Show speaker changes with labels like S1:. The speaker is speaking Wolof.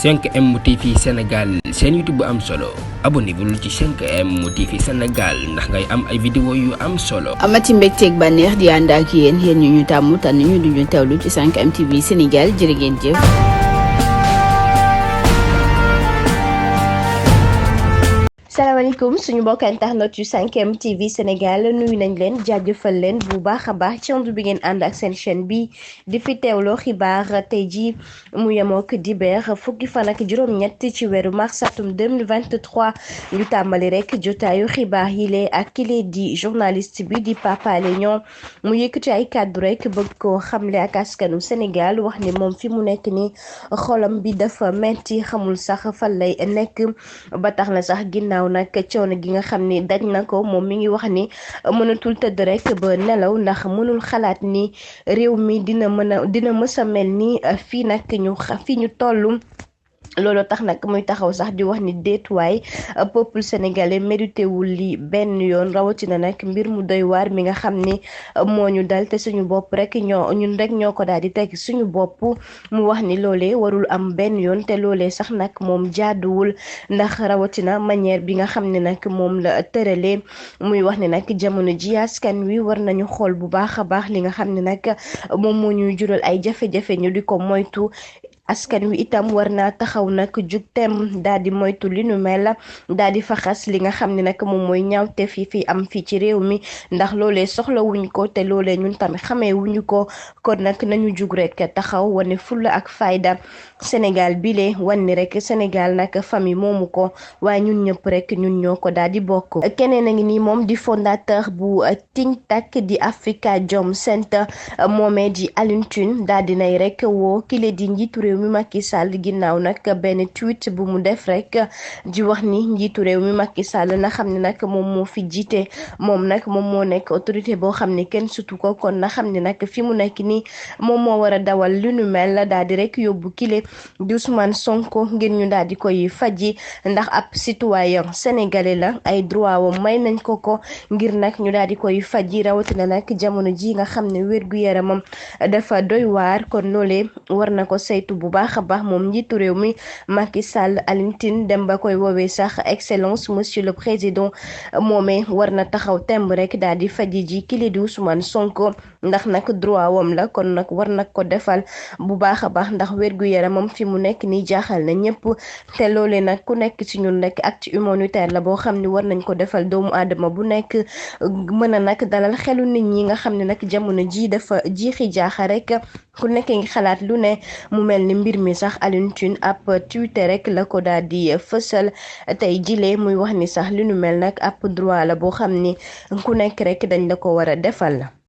S1: 5M TV Sénégal seen YouTube bu am solo abonnez-vous ci 5M TV Sénégal ndax ngay am ay vidéo yu am solo.
S2: amati mbégteeg bànneex di ànd ak yéen ñu ñu tàmm tànn ñu duñu teewlu ci 5M TV Sénégal jërë ngeen jëf.
S3: salaamaaleykum suñu mbokk internet yu 5M TV Sénégal nuyu nañ leen jaajëfal leen bu baax a baax ci ànd bi ngeen ànd ak seen chaîne bi di fi teewloo xibaar tey jii mu yemook dibeer fukki fan ak juróom-ñett ci weeru mars atum 2023 ñu tàmbali rek jotaayu xibaar yi lee ak kile di journaliste bi di Pape Alé Niang mu yëkkati ay kàddu rek bëgg koo xamle ak askanu Sénégal wax ni moom fi mu nekk ni xolam bi dafa metti xamul sax fan lay nekk ba tax na sax ginnaaw nag coono gi nga xam ni daj na ko moom mi ngi wax ni mënatul tëdd rek ba nelaw ndax mënul xalaat ni réew mi dina mës a mel ni fii nag fi ñu toll. loolu tax nag muy taxaw sax di wax ni déetuwaay peuple sénégalais mérité wul li benn yoon rawatina nag mbir mu doy waar mi nga xam ni moo ñu dal te suñu bopp rek ñun rek ñoo ko daal di teg suñu bopp mu wax ni loolee warul am benn yoon te loolee sax nag moom jaaduwul ndax rawatina manière bi nga xam ne nag moom la tëralee muy wax ni nag jamono ji askan wi war nañu xool bu baax a baax li nga xam ne nag moom moo ñuy jural ay jafe-jafe ñu di ko moytu. askan wi itam war naa taxaw nag jug tem daal di moytu li nu mel daal di faxas li nga xam ne nag moom mooy ñaawteef yi fi am fii ci réew mi ndax loolee soxla wuñ ko te loolee ñun tamit xamee wuñu ko kon nag nañu jug rek taxaw wane fulla ak fayda Sénégal bile wane rek Sénégal nag famille moomu ko waaye ñun ñëpp rek ñun ñoo ko daal di bokk. keneen a ngi nii moom di fondateur bu think tank di Afrikajom Center moomee di Alioune Tine daal di nay rek woo kile di njiitu réew mi Macky Sall ginnaaw nag benn tweet bu mu def rek di wax ni njiitu réew mi Macky Sall na xam ne nag moom moo fi jiite moom nag moom moo nekk autorité boo xam ne kenn sutu ko kon na xam ne nag fi mu nekk nii moom moo war a dawal lu nu mel daal di rek yóbbu kile di Ousmane Sonko ngir ñu daal di koy faji ndax ab citoyen sénégalais la ay droit wam may nañ ko ngir nag ñu daal di koy faji rawatina nag jamono ji nga xam ne wér-gu-yaramam dafa doy waar kon loolee war na ko saytu bu baax a baax moom njiitu réew mi Macky Sall Alioune Tine dem ba koy woowee sax excellence monsieur le président moomee war na taxaw temb rek daal di faji ji kili di Ousmane Sonko ndax nag droit wam la kon nag war na ko defal bu baax a baax ndax wér-gu-yaramam fi mu nekk nii jaaxal na ñëpp te loolee nag ku nekk ci ñun rek acte humanitaire la boo xam ne war nañ ko defal doomu aadama bu nekk mën a nag dalal xelu nit ñi nga xam ne nag jamono ji dafa jiixi jaaxa rek ku nekk ngi xalaat lu ne mu mel ni mbir mi sax Alioune Tine ab Twitter rek la ko daal di fësal tey jilee muy wax ni sax li nu mel nag ab droit la boo xam ni ku nekk rek dañ la ko war a defal.